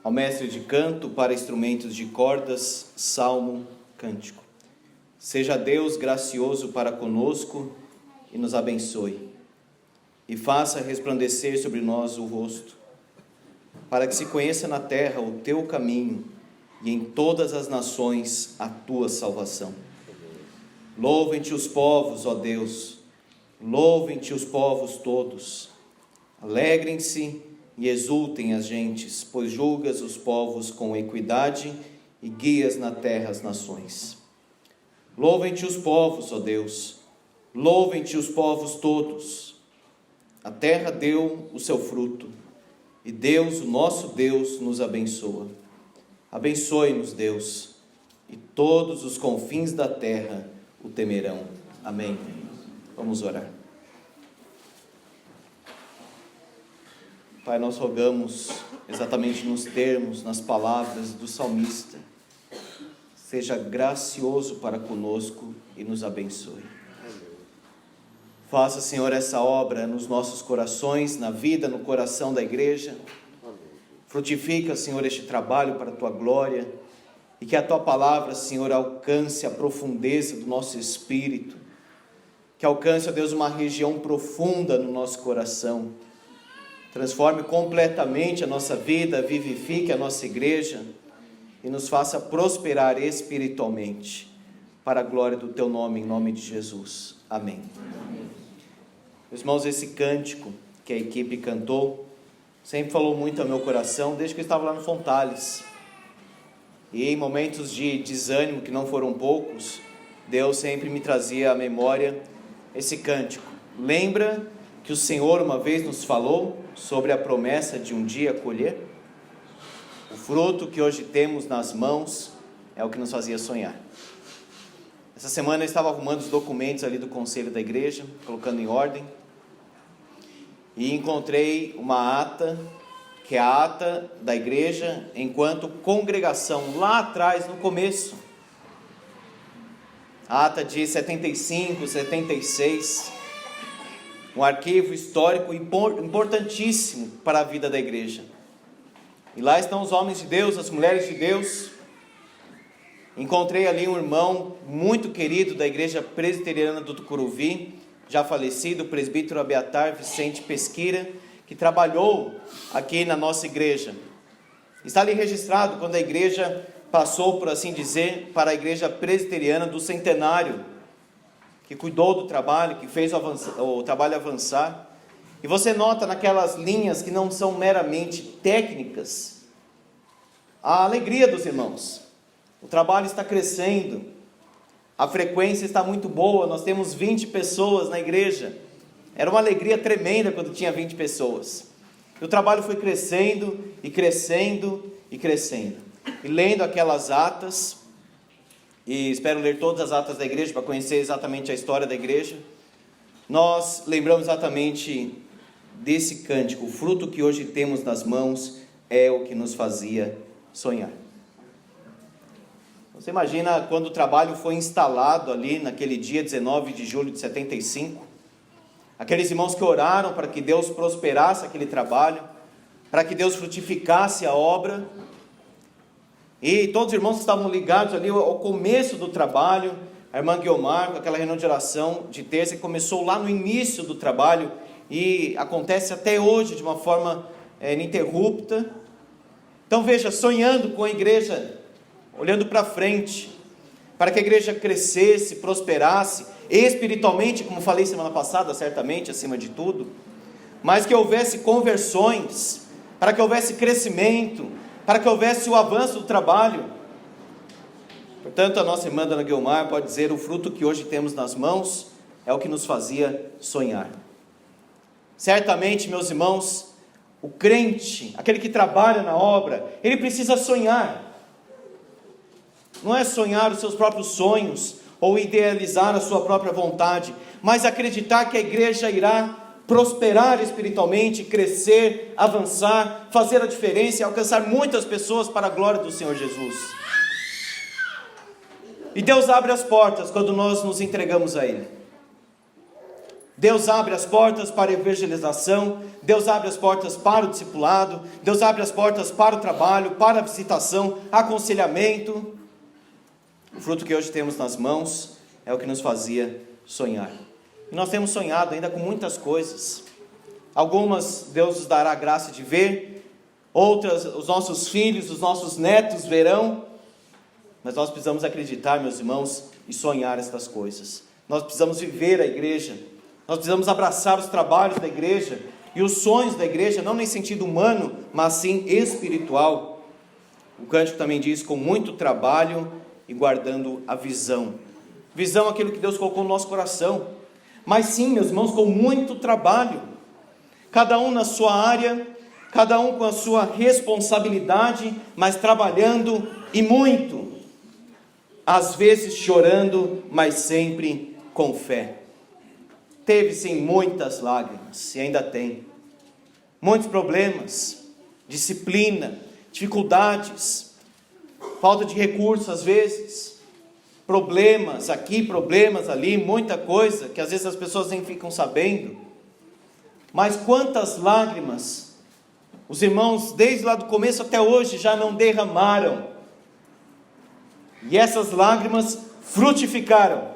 ao mestre de canto para instrumentos de cordas, salmo, cântico. Seja Deus gracioso para conosco e nos abençoe, e faça resplandecer sobre nós o rosto, para que se conheça na terra o teu caminho e em todas as nações a tua salvação. Louvem-te os povos, ó Deus, louvem-te os povos todos, alegrem-se e exultem as gentes, pois julgas os povos com equidade e guias na terra as nações. Louvem-te os povos, ó Deus, louvem-te os povos todos. A terra deu o seu fruto, e Deus, o nosso Deus, nos abençoa. Abençoe-nos, Deus, e todos os confins da terra o temerão. Amém. Vamos orar. Pai, nós rogamos exatamente nos termos, nas palavras do salmista, seja gracioso para conosco e nos abençoe. Faça, Senhor, essa obra nos nossos corações, na vida, no coração da igreja. Frutifica, Senhor, este trabalho para a Tua glória, e que a Tua palavra, Senhor, alcance a profundeza do nosso espírito, que alcance, ó Deus, uma região profunda no nosso coração, transforme completamente a nossa vida, vivifique a nossa igreja e nos faça prosperar espiritualmente, para a glória do Teu nome, em nome de Jesus. Amém. Meus irmãos, esse cântico que a equipe cantou sempre falou muito ao meu coração, desde que eu estava lá no Fontales. E em momentos de desânimo, que não foram poucos, Deus sempre me trazia à memória esse cântico. Lembra que o Senhor uma vez nos falou sobre a promessa de um dia colher? O fruto que hoje temos nas mãos é o que nos fazia sonhar. Essa semana eu estava arrumando os documentos ali do conselho da igreja, colocando em ordem, e encontrei uma ata, que é a ata da igreja enquanto congregação, lá atrás, no começo. A ata de 75, 76, um arquivo histórico importantíssimo para a vida da igreja. E lá estão os homens de Deus, as mulheres de Deus. Encontrei ali um irmão muito querido da igreja presbiteriana do Tucuruvi, já falecido, o presbítero Abiatar Vicente Pesquira, que trabalhou aqui na nossa igreja. Está ali registrado quando a igreja passou, por assim dizer, para a igreja presbiteriana do Centenário, que cuidou do trabalho, que fez o trabalho avançar. E você nota naquelas linhas que não são meramente técnicas, a alegria dos irmãos. O trabalho está crescendo, a frequência está muito boa, nós temos 20 pessoas na igreja. Era uma alegria tremenda quando tinha 20 pessoas. E o trabalho foi crescendo, e crescendo, e crescendo. E lendo aquelas atas, e espero ler todas as atas da igreja, para conhecer exatamente a história da igreja, nós lembramos exatamente desse cântico: o fruto que hoje temos nas mãos é o que nos fazia sonhar. Você imagina quando o trabalho foi instalado ali naquele dia 19 de julho de 75, aqueles irmãos que oraram para que Deus prosperasse aquele trabalho, para que Deus frutificasse a obra, e todos os irmãos que estavam ligados ali ao começo do trabalho, a irmã Guiomar, com aquela reunião de oração de terça, que começou lá no início do trabalho, e acontece até hoje de uma forma ininterrupta. Então veja, sonhando com a igreja, olhando para frente, para que a igreja crescesse, prosperasse, espiritualmente, como falei semana passada, certamente, acima de tudo, mas que houvesse conversões, para que houvesse crescimento, para que houvesse o avanço do trabalho. Portanto, a nossa irmã Dona Guiomar pode dizer: o fruto que hoje temos nas mãos é o que nos fazia sonhar. Certamente, meus irmãos, o crente, aquele que trabalha na obra, ele precisa sonhar. Não é sonhar os seus próprios sonhos, ou idealizar a sua própria vontade, mas acreditar que a igreja irá prosperar espiritualmente, crescer, avançar, fazer a diferença e alcançar muitas pessoas para a glória do Senhor Jesus. E Deus abre as portas quando nós nos entregamos a Ele. Deus abre as portas para a evangelização, Deus abre as portas para o discipulado, Deus abre as portas para o trabalho, para a visitação, aconselhamento. O fruto que hoje temos nas mãos é o que nos fazia sonhar. E nós temos sonhado ainda com muitas coisas. Algumas Deus nos dará a graça de ver, outras os nossos filhos, os nossos netos verão. Mas nós precisamos acreditar, meus irmãos, e sonhar estas coisas. Nós precisamos viver a igreja. Nós precisamos abraçar os trabalhos da igreja e os sonhos da igreja, não em sentido humano, mas sim espiritual. O cântico também diz: com muito trabalho e guardando a visão. Visão é aquilo que Deus colocou no nosso coração. Mas sim, meus irmãos, com muito trabalho. Cada um na sua área, cada um com a sua responsabilidade, mas trabalhando e muito. Às vezes chorando, mas sempre com fé. Teve sim muitas lágrimas, e ainda tem. Muitos problemas, disciplina, dificuldades, falta de recursos às vezes, problemas aqui, problemas ali, muita coisa que às vezes as pessoas nem ficam sabendo. Mas quantas lágrimas os irmãos desde lá do começo até hoje já não derramaram. E essas lágrimas frutificaram,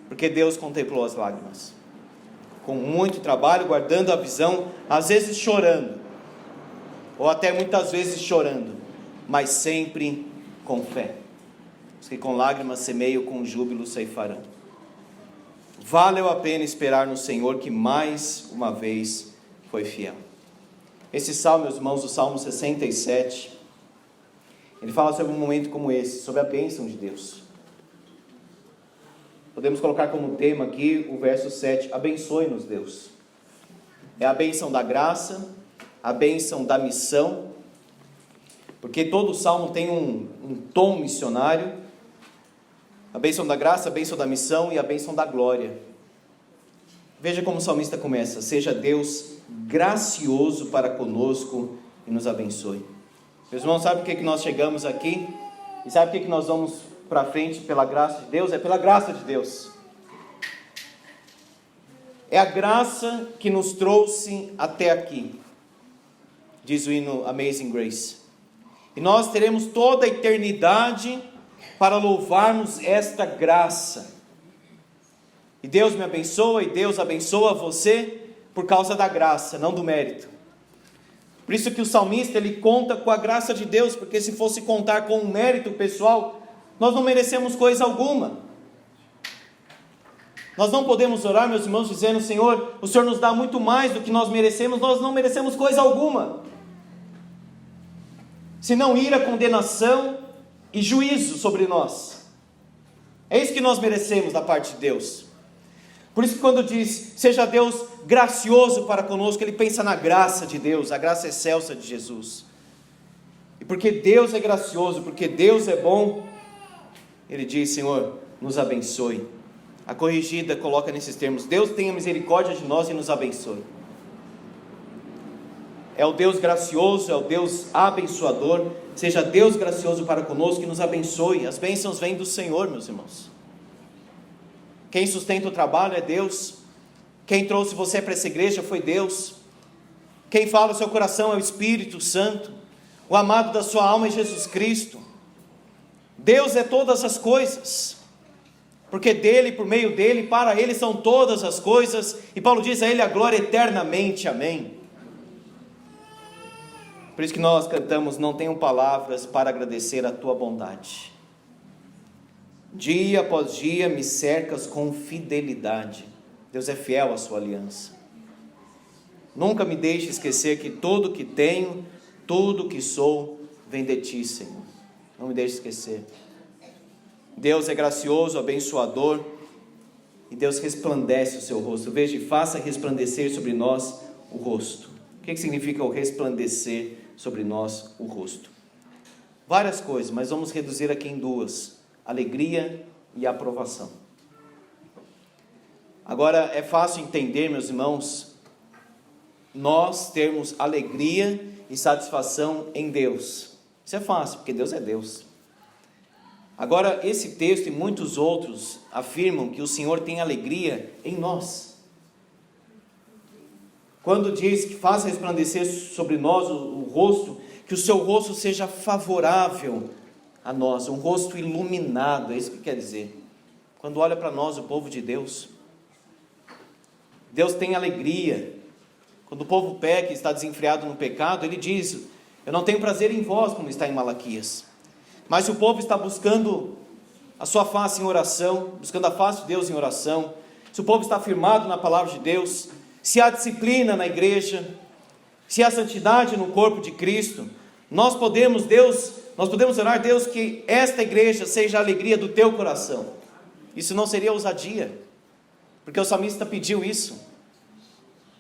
porque Deus contemplou as lágrimas. Com muito trabalho, guardando a visão, às vezes chorando, ou até muitas vezes chorando, mas sempre com fé. Os que com lágrimas semeiam, com júbilo ceifarão. Valeu a pena esperar no Senhor, que mais uma vez foi fiel. Esse salmo, meus irmãos, o Salmo 67, ele fala sobre um momento como esse, sobre a bênção de Deus. Podemos colocar como tema aqui o verso 7, abençoe-nos Deus. É a bênção da graça, a bênção da missão, porque todo o salmo tem um tom missionário. A bênção da graça, a bênção da missão e a bênção da glória. Veja como o salmista começa: seja Deus gracioso para conosco e nos abençoe. Meus irmãos, sabe por que nós chegamos aqui? E sabe por que nós vamos para frente pela graça de Deus? É pela graça de Deus. É a graça que nos trouxe até aqui, diz o hino Amazing Grace. E nós teremos toda a eternidade para louvarmos esta graça. E Deus me abençoa, e Deus abençoa você por causa da graça, não do mérito. Por isso que o salmista, ele conta com a graça de Deus, porque se fosse contar com um mérito pessoal, nós não merecemos coisa alguma. Nós não podemos orar, meus irmãos, dizendo: Senhor, o Senhor nos dá muito mais do que nós merecemos. Nós não merecemos coisa alguma, senão ira, condenação e juízo sobre nós. É isso que nós merecemos da parte de Deus. Por isso que quando diz, seja Deus gracioso para conosco, ele pensa na graça de Deus, a graça excelsa de Jesus. E porque Deus é gracioso, porque Deus é bom, ele diz: Senhor, nos abençoe. A corrigida coloca nesses termos: Deus tenha misericórdia de nós e nos abençoe. É o Deus gracioso, é o Deus abençoador. Seja Deus gracioso para conosco e nos abençoe. As bênçãos vêm do Senhor, meus irmãos. Quem sustenta o trabalho é Deus. Quem trouxe você para essa igreja foi Deus. Quem fala o seu coração é o Espírito Santo. O amado da sua alma é Jesus Cristo. Deus é todas as coisas, porque dele, por meio dele, para ele são todas as coisas. E Paulo diz a ele a glória eternamente, amém. Por isso que nós cantamos: não tenho palavras para agradecer a tua bondade. Dia após dia me cercas com fidelidade. Deus é fiel à sua aliança. Nunca me deixe esquecer que tudo que tenho, tudo que sou, vem de ti, Senhor. Não me deixe esquecer. Deus é gracioso, abençoador, e Deus resplandece o seu rosto. Veja, faça resplandecer sobre nós o rosto. O que significa o resplandecer sobre nós o rosto? Várias coisas, mas vamos reduzir aqui em duas: alegria e aprovação. Agora, é fácil entender, meus irmãos, nós termos alegria e satisfação em Deus. Isso é fácil, porque Deus é Deus. Agora, esse texto e muitos outros afirmam que o Senhor tem alegria em nós. quando diz que faça resplandecer sobre nós o rosto, que o seu rosto seja favorável a nós, um rosto iluminado, é isso que quer dizer. Quando olha para nós, o povo de Deus, Deus tem alegria. Quando o povo peca e está desenfreado no pecado, ele diz: eu não tenho prazer em vós, como está em Malaquias. Mas se o povo está buscando a sua face em oração, buscando a face de Deus em oração, se o povo está firmado na palavra de Deus, se há disciplina na igreja, se há santidade no corpo de Cristo, nós podemos orar, Deus, que esta igreja seja a alegria do teu coração. Isso não seria ousadia, porque o salmista pediu isso.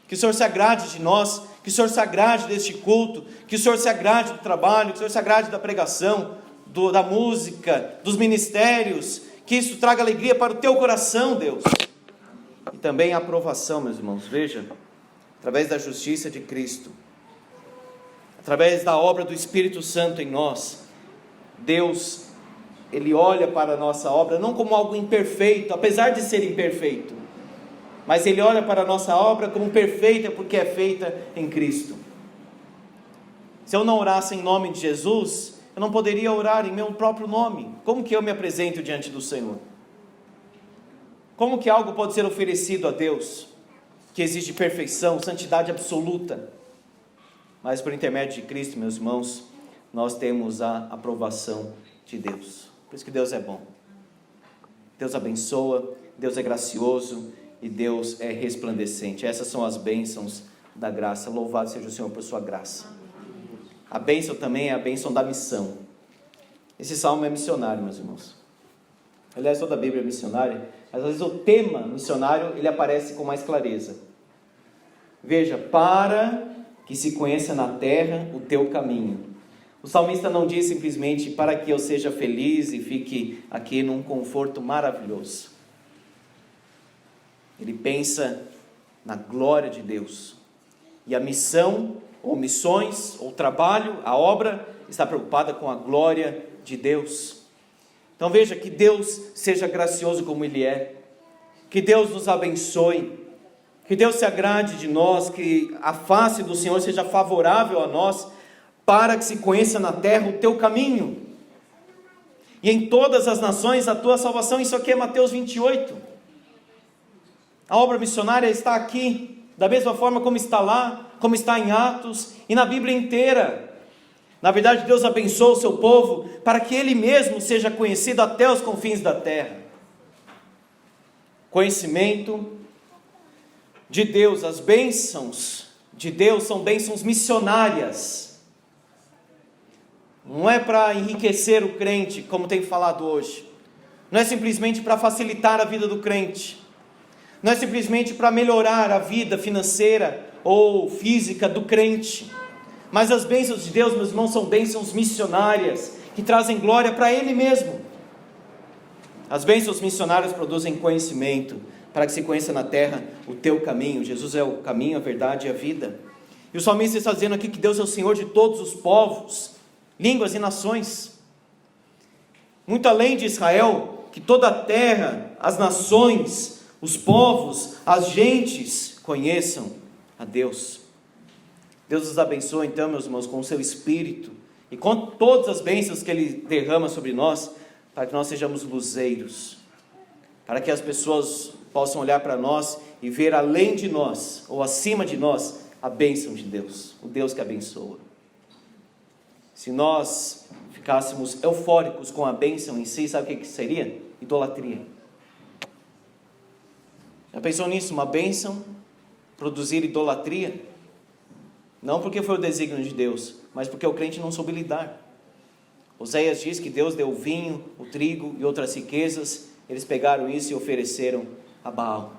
Que o Senhor se agrade de nós, que o Senhor se agrade deste culto, que o Senhor se agrade do trabalho, que o Senhor se agrade da pregação, da música, dos ministérios, que isso traga alegria para o teu coração, Deus. E também a aprovação, meus irmãos, veja, através da justiça de Cristo, através da obra do Espírito Santo em nós, Deus, Ele olha para a nossa obra não como algo imperfeito, apesar de ser imperfeito, mas Ele olha para a nossa obra como perfeita, porque é feita em Cristo. Se eu não orasse em nome de Jesus, eu não poderia orar em meu próprio nome. Como que eu me apresento diante do Senhor? Como que algo pode ser oferecido a Deus, que exige perfeição, santidade absoluta? Mas por intermédio de Cristo, meus irmãos, nós temos a aprovação de Deus. Por isso que Deus é bom. Deus abençoa, Deus é gracioso e Deus é resplandecente. Essas são as bênçãos da graça. Louvado seja o Senhor por sua graça. A bênção também é a bênção da missão. Esse salmo é missionário, meus irmãos. Aliás, toda a Bíblia é missionária, mas às vezes o tema missionário, ele aparece com mais clareza. Veja, para que se conheça na terra o teu caminho. O salmista não diz simplesmente para que eu seja feliz e fique aqui num conforto maravilhoso. Ele pensa na glória de Deus. E a missão, ou missões, ou trabalho, a obra, está preocupada com a glória de Deus. Então veja, que Deus seja gracioso como Ele é. Que Deus nos abençoe. Que Deus se agrade de nós, que a face do Senhor seja favorável a nós, para que se conheça na terra o teu caminho, e em todas as nações a tua salvação. Isso aqui é Mateus 28. A obra missionária está aqui, da mesma forma como está lá, como está em Atos, e na Bíblia inteira. Na verdade, Deus abençoa o seu povo, para que Ele mesmo seja conhecido até os confins da terra. Conhecimento de Deus, as bênçãos de Deus são bênçãos missionárias. Não é para enriquecer o crente, como tem falado hoje. Não é simplesmente para facilitar a vida do crente. Não é simplesmente para melhorar a vida financeira ou física do crente. Mas as bênçãos de Deus, meus irmãos, são bênçãos missionárias, que trazem glória para Ele mesmo. As bênçãos missionárias produzem conhecimento, para que se conheça na terra o teu caminho. Jesus é o caminho, a verdade e a vida. E o salmista está dizendo aqui que Deus é o Senhor de todos os povos, línguas e nações. Muito além de Israel, que toda a terra, as nações, os povos, as gentes conheçam a Deus. Deus nos abençoa então, meus irmãos, com o seu Espírito e com todas as bênçãos que Ele derrama sobre nós, para que nós sejamos luzeiros, para que as pessoas possam olhar para nós e ver além de nós, ou acima de nós, a bênção de Deus, o Deus que abençoa. Se nós ficássemos eufóricos com a bênção em si, sabe o que seria? Idolatria. Já pensou nisso? Uma bênção produzir idolatria? Não porque foi o desígnio de Deus, mas porque o crente não soube lidar. Oséias diz que Deus deu o vinho, o trigo e outras riquezas. Eles pegaram isso e ofereceram a Baal.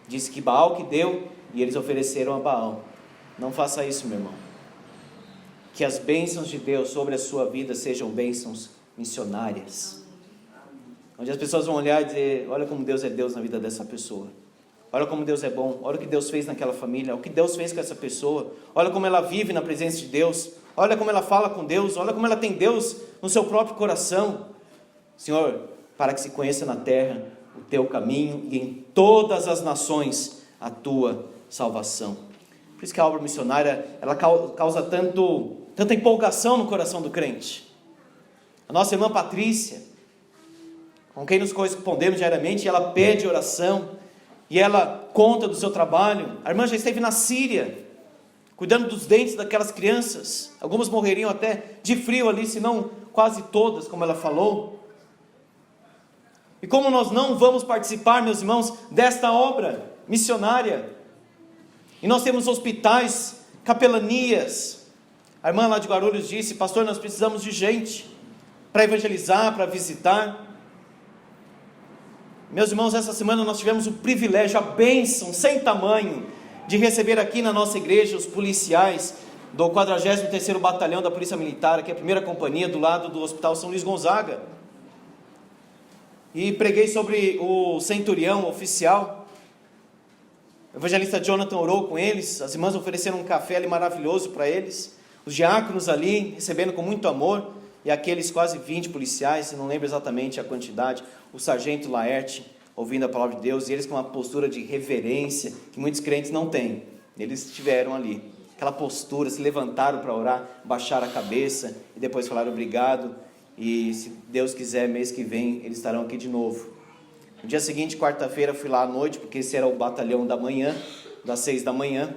Disse que Baal que deu e eles ofereceram a Baal. Não faça isso, meu irmão. Que as bênçãos de Deus sobre a sua vida sejam bênçãos missionárias, onde as pessoas vão olhar e dizer: olha como Deus é Deus na vida dessa pessoa, olha como Deus é bom, olha o que Deus fez naquela família, o que Deus fez com essa pessoa, olha como ela vive na presença de Deus, olha como ela fala com Deus, olha como ela tem Deus no seu próprio coração. Senhor, para que se conheça na terra o teu caminho e em todas as nações a tua salvação. Por isso que a obra missionária, ela causa tanta empolgação no coração do crente. A nossa irmã Patrícia, com quem nos correspondemos diariamente, ela pede oração, e ela conta do seu trabalho. A irmã já esteve na Síria, cuidando dos dentes daquelas crianças. Algumas morreriam até de frio ali, se não quase todas, como ela falou. E como nós não vamos participar, meus irmãos, desta obra missionária? E nós temos hospitais, capelanias. A irmã lá de Guarulhos disse: pastor, nós precisamos de gente para evangelizar, para visitar. Meus irmãos, essa semana nós tivemos o privilégio, a bênção sem tamanho, de receber aqui na nossa igreja os policiais do 43º Batalhão da Polícia Militar, que é a primeira companhia do lado do Hospital São Luís Gonzaga. E preguei sobre o centurião oficial. O evangelista Jonathan orou com eles, as irmãs ofereceram um café ali maravilhoso para eles, os diáconos ali recebendo com muito amor, e aqueles quase 20 policiais, não lembro exatamente a quantidade, o sargento Laerte ouvindo a palavra de Deus, e eles com uma postura de reverência que muitos crentes não têm. Eles estiveram ali, aquela postura, se levantaram para orar, baixaram a cabeça e depois falaram obrigado, e se Deus quiser, mês que vem eles estarão aqui de novo. No dia seguinte, quarta-feira, fui lá à noite, porque esse era o batalhão da manhã, das 6 da manhã,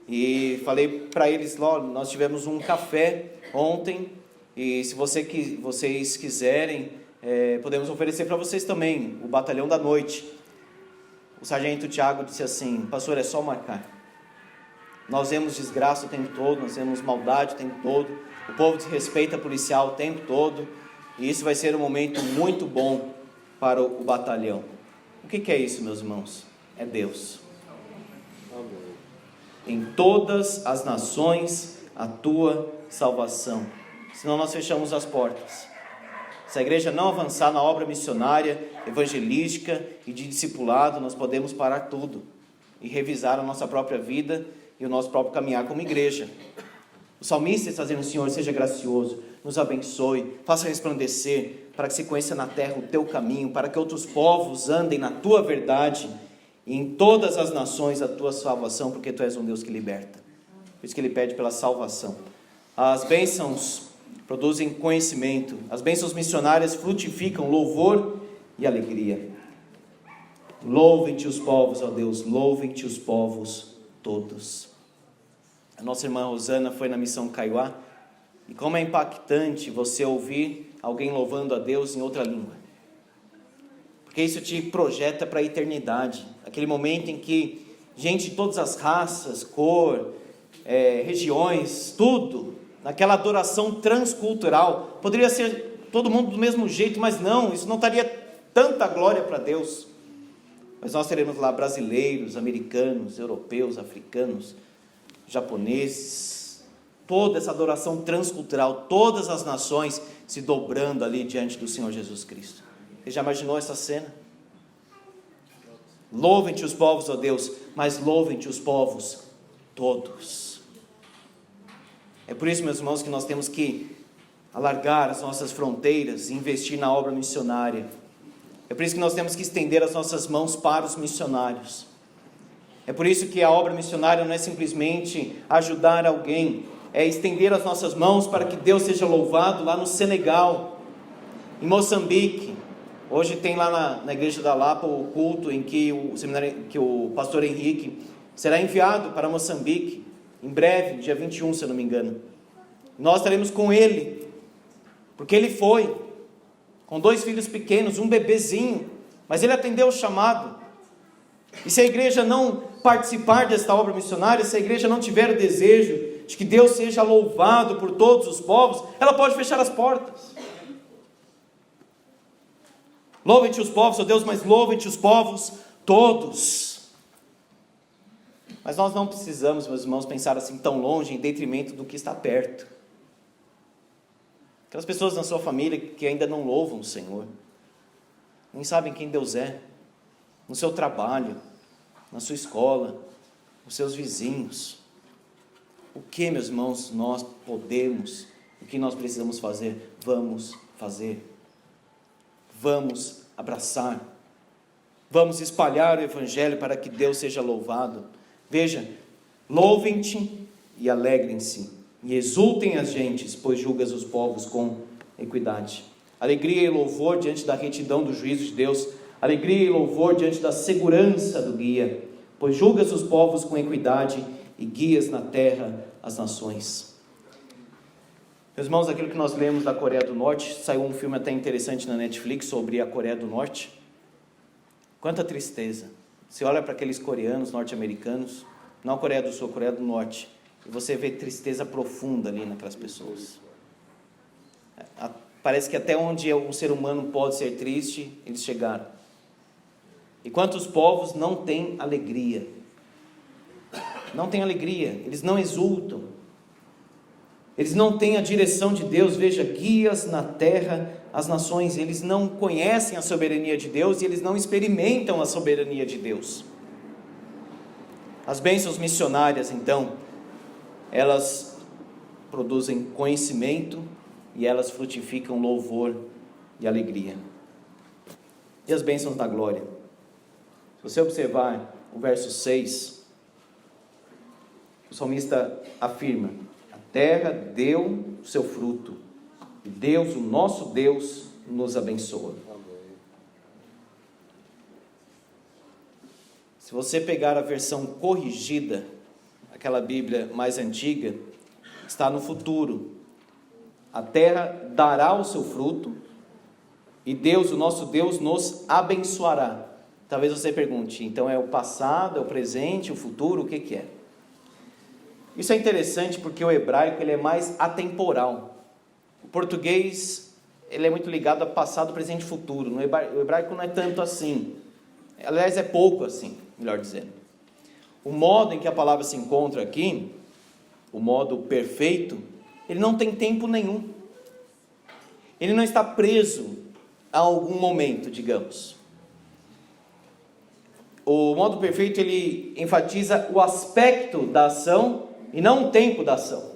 e falei para eles: nós tivemos um café ontem, e se vocês quiserem, podemos oferecer para vocês também o batalhão da noite. O sargento Tiago disse assim: pastor, é só marcar. Nós vemos desgraça o tempo todo, nós vemos maldade o tempo todo, o povo desrespeita policial o tempo todo, e isso vai ser um momento muito bom para o batalhão. O que é isso, meus irmãos? É Deus. Em todas as nações a tua salvação. Senão nós fechamos as portas. Se a igreja não avançar na obra missionária, evangelística e de discipulado, nós podemos parar tudo e revisar a nossa própria vida e o nosso próprio caminhar como igreja. O salmista está dizendo: Senhor, seja gracioso, nos abençoe, faça resplandecer, para que se conheça na terra o teu caminho, para que outros povos andem na tua verdade, e em todas as nações a tua salvação, porque tu és um Deus que liberta. Por isso que ele pede pela salvação. As bênçãos produzem conhecimento, as bênçãos missionárias frutificam louvor e alegria. Louvem-te os povos, ó Deus, louvem-te os povos todos. A nossa irmã Rosana foi na missão Kaiowá, e como é impactante você ouvir alguém louvando a Deus em outra língua, porque isso te projeta para a eternidade, aquele momento em que gente de todas as raças, cor, regiões, tudo, naquela adoração transcultural, poderia ser todo mundo do mesmo jeito, mas não, isso não daria tanta glória para Deus. Mas nós teremos lá brasileiros, americanos, europeus, africanos, japoneses, toda essa adoração transcultural, todas as nações se dobrando ali diante do Senhor Jesus Cristo. Você já imaginou essa cena? Louvem-te os povos, ó Deus, mas louvem-te os povos todos. É por isso, meus irmãos, que nós temos que alargar as nossas fronteiras e investir na obra missionária. É por isso que nós temos que estender as nossas mãos para os missionários. É por isso que a obra missionária não é simplesmente ajudar alguém, é estender as nossas mãos para que Deus seja louvado lá no Senegal, em Moçambique. Hoje tem lá na igreja da Lapa o culto em que o pastor Henrique será enviado para Moçambique, em breve, dia 21, se eu não me engano. Nós estaremos com ele, porque ele foi, com 2 filhos pequenos, um bebezinho, mas ele atendeu o chamado. E se a igreja não participar desta obra missionária, se a igreja não tiver o desejo de que Deus seja louvado por todos os povos, ela pode fechar as portas. Louvem-te os povos, ó Deus, mas louvem-te os povos todos. Mas nós não precisamos, meus irmãos, pensar assim tão longe em detrimento do que está perto. Aquelas pessoas na sua família que ainda não louvam o Senhor, nem sabem quem Deus é, no seu trabalho, na sua escola, os seus vizinhos. O que, meus irmãos, nós podemos, o que nós precisamos fazer? Vamos fazer. Vamos abraçar. Vamos espalhar o Evangelho para que Deus seja louvado. Veja, louvem-te e alegrem-se, e exultem as gentes, pois julgas os povos com equidade. Alegria e louvor diante da retidão do juízo de Deus, alegria e louvor diante da segurança do guia, pois julgas os povos com equidade e guias na terra as nações. Meus irmãos, aquilo que nós lemos da Coreia do Norte, saiu um filme até interessante na Netflix sobre a Coreia do Norte. Quanta tristeza. Você olha para aqueles coreanos norte-americanos, não a Coreia do Sul, a Coreia do Norte, e você vê tristeza profunda ali naquelas pessoas. Parece que até onde um ser humano pode ser triste, eles chegaram. E quantos povos não têm alegria? Não têm alegria, eles não exultam. Eles não têm a direção de Deus. Veja, guias na terra as nações. Eles não conhecem a soberania de Deus e eles não experimentam a soberania de Deus. As bênçãos missionárias, então, elas produzem conhecimento e elas frutificam louvor e alegria. E as bênçãos da glória? Se você observar o verso 6, o salmista afirma: a terra deu o seu fruto, e Deus, o nosso Deus, nos abençoa. Se você pegar a versão corrigida, aquela Bíblia mais antiga, está no futuro. A terra dará o seu fruto, e Deus, o nosso Deus, nos abençoará. Talvez você pergunte, então é o passado, é o presente, o futuro, o que é? Isso é interessante porque o hebraico ele é mais atemporal. O português ele é muito ligado a passado, presente e futuro. O hebraico não é tanto assim. Aliás, é pouco assim, melhor dizendo. O modo em que a palavra se encontra aqui, o modo perfeito, ele não tem tempo nenhum. Ele não está preso a algum momento, digamos. O modo perfeito, ele enfatiza o aspecto da ação e não o tempo da ação.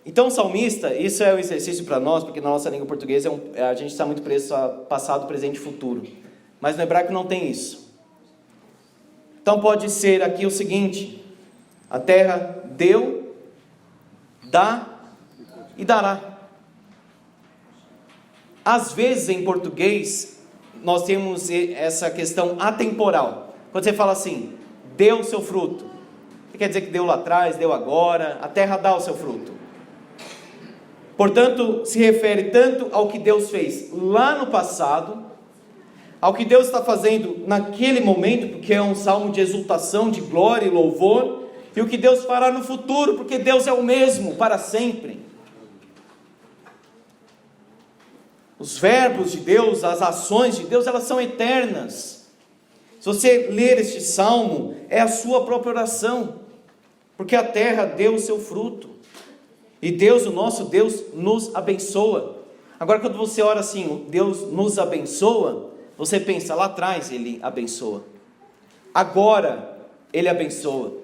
Então o salmista, isso é um exercício para nós, porque na nossa língua portuguesa a gente está muito preso a passado, presente e futuro. Mas no hebraico não tem isso. Então pode ser aqui o seguinte: a terra deu, dá e dará. Às vezes em português nós temos essa questão atemporal. Quando você fala assim, deu o seu fruto, quer dizer que deu lá atrás, deu agora. A terra dá o seu fruto. Portanto, se refere tanto ao que Deus fez lá no passado, ao que Deus está fazendo naquele momento, porque é um salmo de exultação, de glória e louvor, e o que Deus fará no futuro, porque Deus é o mesmo para sempre. Os verbos de Deus, as ações de Deus, elas são eternas. Se você ler este salmo, é a sua própria oração, porque a terra deu o seu fruto, e Deus, o nosso Deus, nos abençoa. Agora quando você ora assim, Deus nos abençoa, você pensa, lá atrás Ele abençoa, agora Ele abençoa.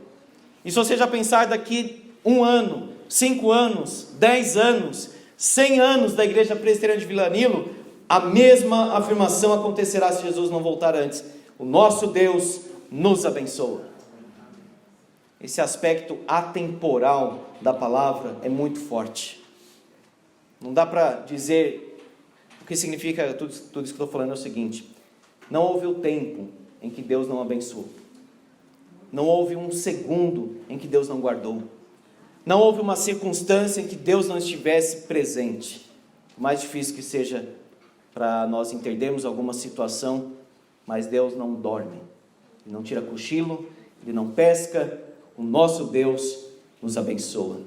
E se você já pensar daqui 1 ano, 5 anos, 10 anos, 100 anos da igreja presbiteriana de Vila Nilo, a mesma afirmação acontecerá se Jesus não voltar antes: o nosso Deus nos abençoa. Esse aspecto atemporal da palavra é muito forte. Não dá para dizer o que significa tudo isso que eu estou falando. É o seguinte: não houve o tempo em que Deus não abençoou, não houve um segundo em que Deus não guardou, não houve uma circunstância em que Deus não estivesse presente. O mais difícil que seja para nós entendermos alguma situação, mas Deus não dorme, Ele não tira cochilo, Ele não pesca. O nosso Deus nos abençoa.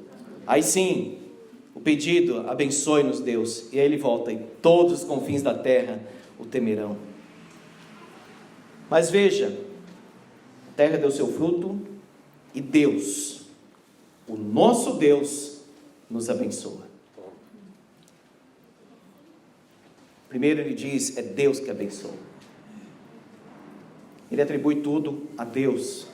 Aí sim, o pedido: abençoe-nos, Deus. E aí ele volta: e todos os confins da terra o temerão. Mas veja, a terra deu seu fruto, e Deus, o nosso Deus, nos abençoa. Primeiro ele diz, é Deus que abençoa. Ele atribui tudo a Deus,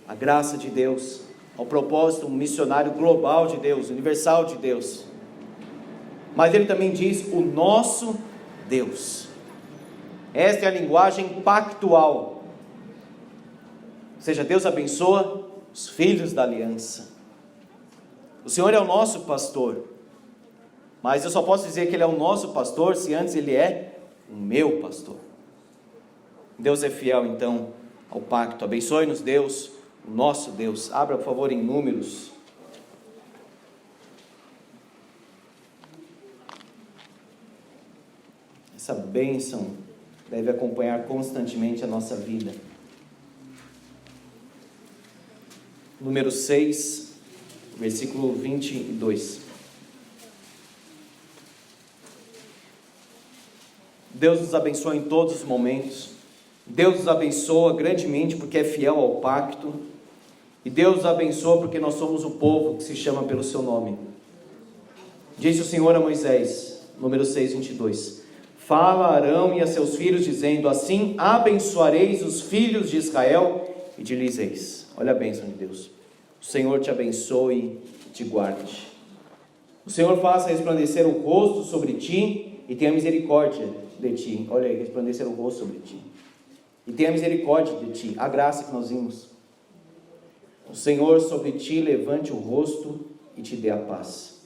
a graça de Deus, ao propósito missionário global de Deus, universal de Deus. Mas ele também diz, o nosso Deus. Esta é a linguagem pactual. seja, Deus abençoa os filhos da aliança. O Senhor é o nosso pastor, mas eu só posso dizer que Ele é o nosso pastor se antes Ele é o meu pastor. Deus é fiel então ao pacto. Abençoe-nos Deus, o nosso Deus. Abra por favor em Números. Essa bênção deve acompanhar constantemente a nossa vida. Número 6, versículo 22. Deus nos abençoa em todos os momentos. Deus nos abençoa grandemente porque é fiel ao pacto. E Deus nos abençoa porque nós somos o povo que se chama pelo seu nome. Disse o Senhor a Moisés, número 6, 22. Fala a Arão e a seus filhos, dizendo: assim abençoareis os filhos de Israel e de lhes eis. Olha a bênção de Deus. O Senhor te abençoe e te guarde. O Senhor faça resplandecer o rosto sobre ti e tenha misericórdia de ti. Olha aí, resplandecer o rosto sobre ti. E tenha misericórdia de ti. A graça que nós vimos. O Senhor sobre ti levante o rosto e te dê a paz.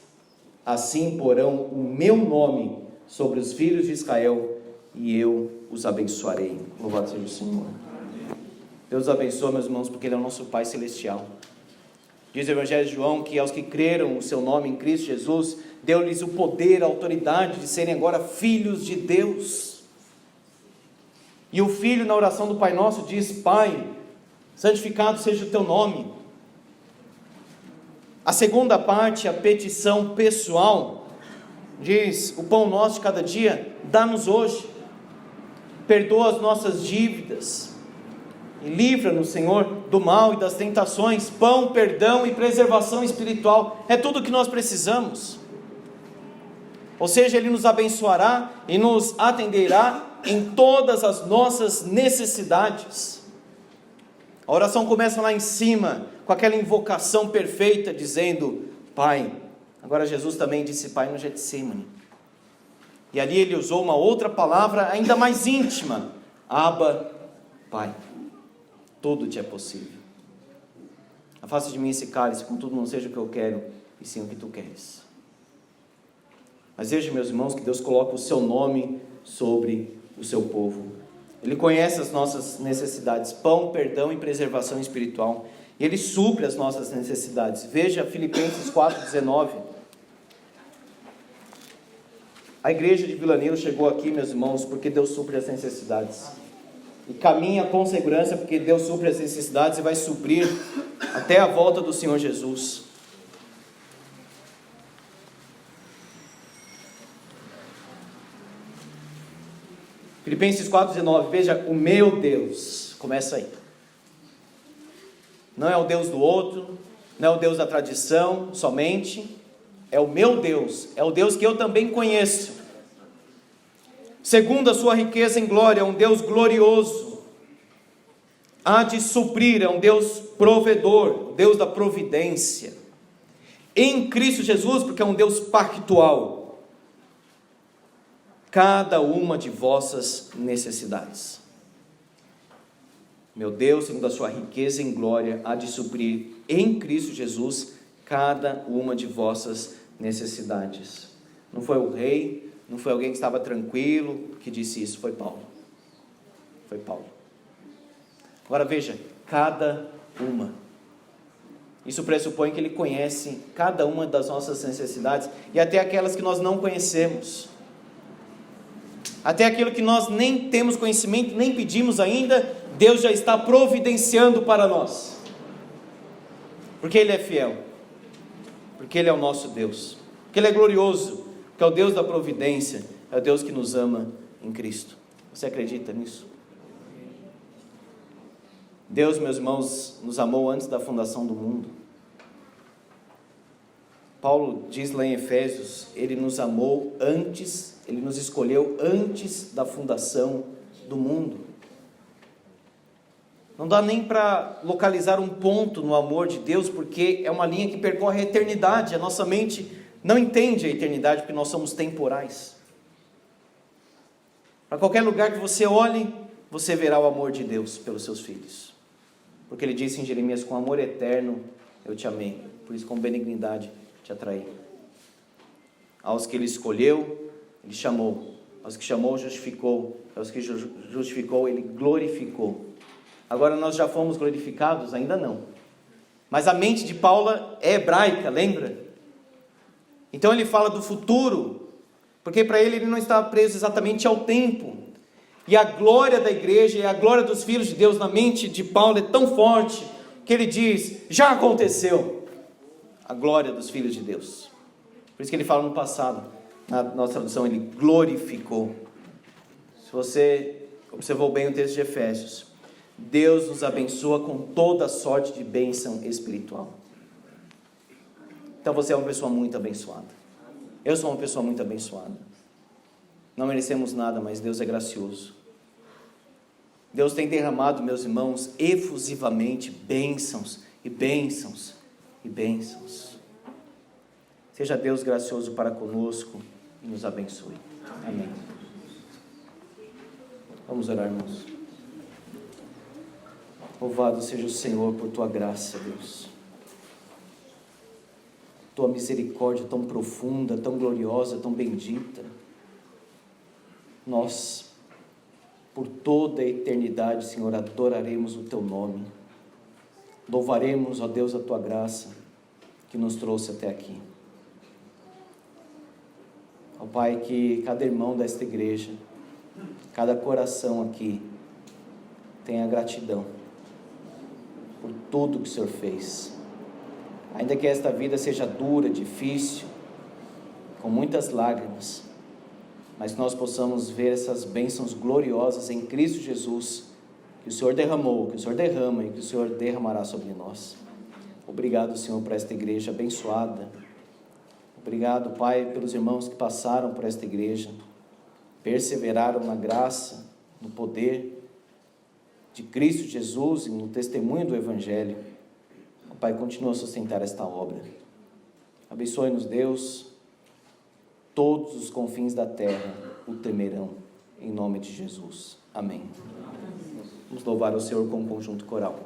Assim porão o meu nome sobre os filhos de Israel e eu os abençoarei. Louvado seja o Senhor. Deus abençoa, meus irmãos, porque Ele é o nosso Pai Celestial. Diz o Evangelho de João que aos que creram o seu nome em Cristo Jesus, deu-lhes o poder, a autoridade de serem agora filhos de Deus. E o Filho na oração do Pai Nosso diz: Pai, santificado seja o teu nome. A segunda parte, a petição pessoal, diz: o pão nosso de cada dia, dá-nos hoje. Perdoa as nossas dívidas. E livra-nos, Senhor, do mal e das tentações. Pão, perdão e preservação espiritual. É tudo o que nós precisamos. Ou seja, Ele nos abençoará e nos atenderá em todas as nossas necessidades. A oração começa lá em cima, com aquela invocação perfeita, dizendo: Pai. Agora Jesus também disse Pai no Getsemane. E ali Ele usou uma outra palavra ainda mais íntima: Abba, Pai. Tudo te é possível. Afasta de mim esse cálice, contudo não seja o que eu quero, e sim o que tu queres. Mas veja, meus irmãos, que Deus coloca o seu nome sobre o seu povo. Ele conhece as nossas necessidades: pão, perdão e preservação espiritual. E Ele supre as nossas necessidades. Veja Filipenses 4,19. A igreja de Vila Nilo chegou aqui, meus irmãos, porque Deus supre as necessidades. E caminha com segurança, porque Deus supre as necessidades e vai suprir até a volta do Senhor Jesus. Filipenses 4,19, veja, o meu Deus, começa aí. Não é o Deus do outro, não é o Deus da tradição somente, é o meu Deus, é o Deus que eu também conheço. Segundo a sua riqueza em glória, é um Deus glorioso, há de suprir, é um Deus provedor, Deus da providência, em Cristo Jesus, porque é um Deus pactual, cada uma de vossas necessidades. Meu Deus, segundo a sua riqueza em glória, há de suprir em Cristo Jesus cada uma de vossas necessidades. Não foi o rei, não foi alguém que estava tranquilo que disse isso, foi Paulo. Foi Paulo. Agora veja, cada uma. Isso pressupõe que Ele conhece cada uma das nossas necessidades e até aquelas que nós não conhecemos. Até aquilo que nós nem temos conhecimento, nem pedimos ainda, Deus já está providenciando para nós. Porque Ele é fiel. Porque Ele é o nosso Deus. Porque Ele é glorioso. Porque é o Deus da providência. É o Deus que nos ama em Cristo. Você acredita nisso? Deus, meus irmãos, nos amou antes da fundação do mundo. Paulo diz lá em Efésios, Ele nos amou antes, Ele nos escolheu antes da fundação do mundo. Não dá nem para localizar um ponto no amor de Deus, porque é uma linha que percorre a eternidade. A nossa mente não entende a eternidade, porque nós somos temporais. Para qualquer lugar que você olhe, você verá o amor de Deus pelos seus filhos. Porque ele disse em Jeremias: com amor eterno eu te amei, por isso com benignidade te atraí. Aos que ele escolheu, ele chamou. Aos que chamou, justificou. Aos que justificou, ele glorificou. Agora nós já fomos glorificados? Ainda não. Mas a mente de Paulo é hebraica, lembra? Então ele fala do futuro, porque para ele não estava preso exatamente ao tempo. E a glória da igreja e a glória dos filhos de Deus na mente de Paulo é tão forte, que ele diz: já aconteceu a glória dos filhos de Deus. Por isso que ele fala no passado, na nossa tradução, ele glorificou. Se você observou bem o texto de Efésios, Deus nos abençoa com toda sorte de bênção espiritual. Então você é uma pessoa muito abençoada. Eu sou uma pessoa muito abençoada. Não merecemos nada, mas Deus é gracioso. Deus tem derramado, meus irmãos, efusivamente bênçãos e bênçãos e bênçãos. Seja Deus gracioso para conosco e nos abençoe. Amém. Vamos orar, irmãos. Louvado seja o Senhor por tua graça, Deus. Tua misericórdia tão profunda, tão gloriosa, tão bendita. Nós, por toda a eternidade, Senhor, adoraremos o teu nome. Louvaremos, ó Deus, a tua graça que nos trouxe até aqui. Ó Pai, que cada irmão desta igreja, cada coração aqui, tenha gratidão por tudo que o Senhor fez. Ainda que esta vida seja dura, difícil, com muitas lágrimas, mas que nós possamos ver essas bênçãos gloriosas em Cristo Jesus, que o Senhor derramou, que o Senhor derrama e que o Senhor derramará sobre nós. Obrigado, Senhor, por esta igreja abençoada. Obrigado, Pai, pelos irmãos que passaram por esta igreja, perseveraram na graça, no poder de Cristo Jesus e no testemunho do Evangelho. Pai, continua a sustentar esta obra. Abençoe-nos, Deus. Todos os confins da terra o temerão, em nome de Jesus. Amém. Vamos louvar o Senhor com um conjunto coral.